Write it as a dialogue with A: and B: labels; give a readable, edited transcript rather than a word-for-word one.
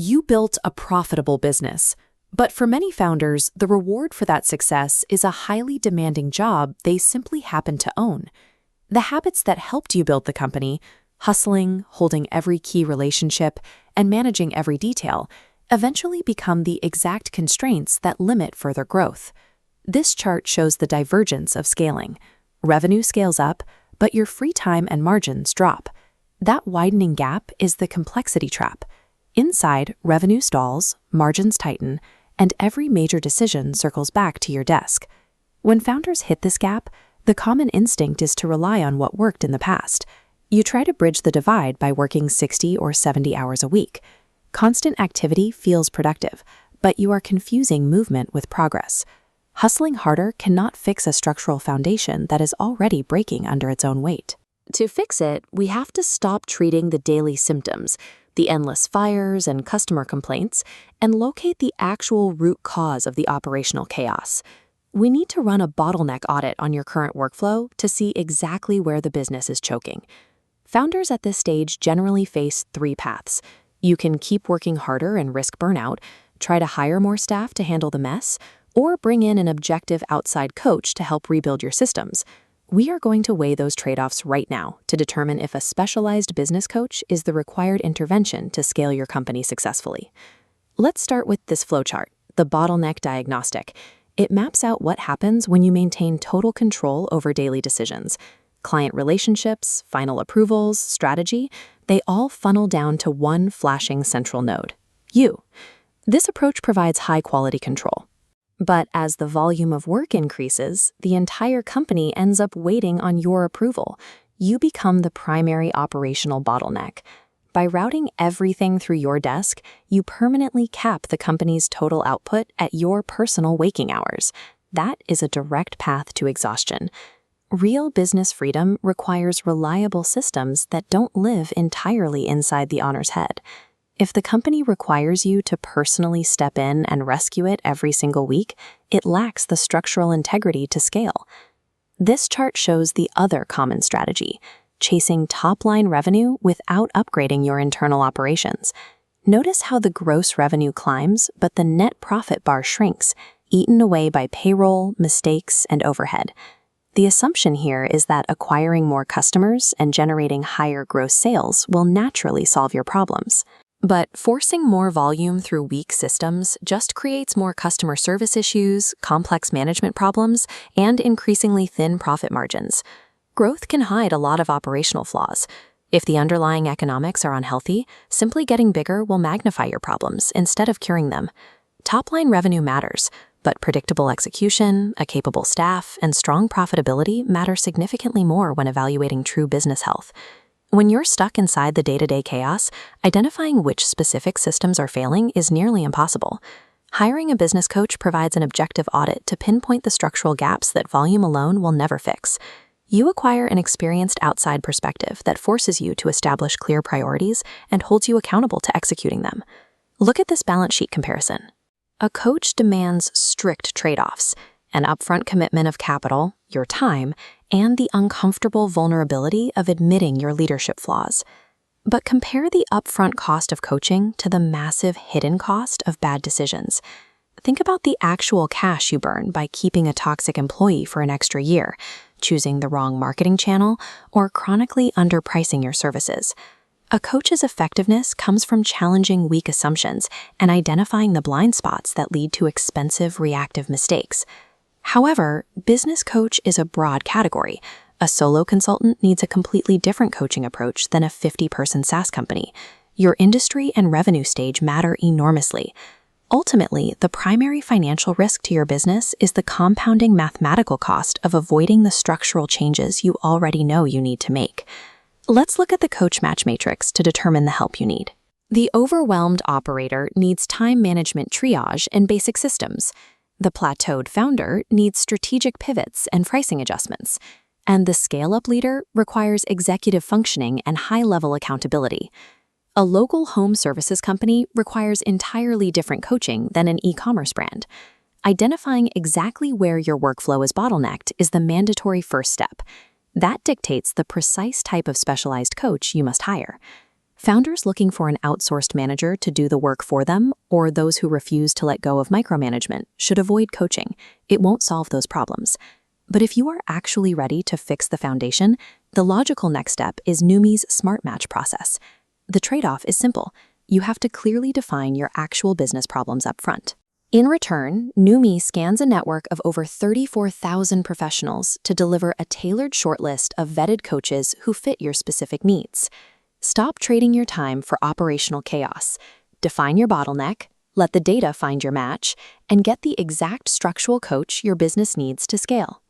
A: You built a profitable business. But for many founders, the reward for that success is a highly demanding job they simply happen to own. The habits that helped you build the company, hustling, holding every key relationship, and managing every detail, eventually become the exact constraints that limit further growth. This chart shows the divergence of scaling. Revenue scales up, but your free time and margins drop. That widening gap is the complexity trap. Inside, revenue stalls, margins tighten, and every major decision circles back to your desk. When founders hit this gap, the common instinct is to rely on what worked in the past. You try to bridge the divide by working 60 or 70 hours a week. Constant activity feels productive, but you are confusing movement with progress. Hustling harder cannot fix a structural foundation that is already breaking under its own weight. To fix it, we have to stop treating the daily symptoms, the endless fires and customer complaints, and locate the actual root cause of the operational chaos. We need to run a bottleneck audit on your current workflow to see exactly where the business is choking. Founders at this stage generally face three paths. You can keep working harder and risk burnout, try to hire more staff to handle the mess, or bring in an objective outside coach to help rebuild your systems. We are going to weigh those trade-offs right now to determine if a specialized business coach is the required intervention to scale your company successfully. Let's start with this flowchart, the bottleneck diagnostic. It maps out what happens when you maintain total control over daily decisions. Client relationships, final approvals, strategy, they all funnel down to one flashing central node, you. This approach provides high-quality control. But as the volume of work increases, the entire company ends up waiting on your approval. You become the primary operational bottleneck. By routing everything through your desk, you permanently cap the company's total output at your personal waking hours. That is a direct path to exhaustion. Real business freedom requires reliable systems that don't live entirely inside the owner's head. If the company requires you to personally step in and rescue it every single week, it lacks the structural integrity to scale. This chart shows the other common strategy, chasing top-line revenue without upgrading your internal operations. Notice how the gross revenue climbs, but the net profit bar shrinks, eaten away by payroll, mistakes, and overhead. The assumption here is that acquiring more customers and generating higher gross sales will naturally solve your problems. But forcing more volume through weak systems just creates more customer service issues, complex management problems, and increasingly thin profit margins. Growth can hide a lot of operational flaws. If the underlying economics are unhealthy, simply getting bigger will magnify your problems instead of curing them. Top-line revenue matters, but predictable execution, a capable staff, and strong profitability matter significantly more when evaluating true business health. When you're stuck inside the day-to-day chaos, identifying which specific systems are failing is nearly impossible. Hiring a business coach provides an objective audit to pinpoint the structural gaps that volume alone will never fix. You acquire an experienced outside perspective that forces you to establish clear priorities and holds you accountable to executing them. Look at this balance sheet comparison. A coach demands strict trade-offs, an upfront commitment of capital, your time, and the uncomfortable vulnerability of admitting your leadership flaws. But compare the upfront cost of coaching to the massive hidden cost of bad decisions. Think about the actual cash you burn by keeping a toxic employee for an extra year, choosing the wrong marketing channel, or chronically underpricing your services. A coach's effectiveness comes from challenging weak assumptions and identifying the blind spots that lead to expensive reactive mistakes. However, business coach is a broad category. A solo consultant needs a completely different coaching approach than a 50-person SaaS company. Your industry and revenue stage matter enormously. Ultimately, the primary financial risk to your business is the compounding mathematical cost of avoiding the structural changes you already know you need to make. Let's look at the coach match matrix to determine the help you need. The overwhelmed operator needs time management triage and basic systems. The plateaued founder needs strategic pivots and pricing adjustments. And the scale-up leader requires executive functioning and high-level accountability. A local home services company requires entirely different coaching than an e-commerce brand. Identifying exactly where your workflow is bottlenecked is the mandatory first step. That dictates the precise type of specialized coach you must hire. Founders looking for an outsourced manager to do the work for them, or those who refuse to let go of micromanagement, should avoid coaching. It won't solve those problems. But if you are actually ready to fix the foundation, the logical next step is Noomii's SmartMatch process. The trade-off is simple. You have to clearly define your actual business problems up front. In return, Noomii scans a network of over 34,000 professionals to deliver a tailored shortlist of vetted coaches who fit your specific needs. Stop trading your time for operational chaos. Define your bottleneck, let the data find your match, and get the exact structural coach your business needs to scale.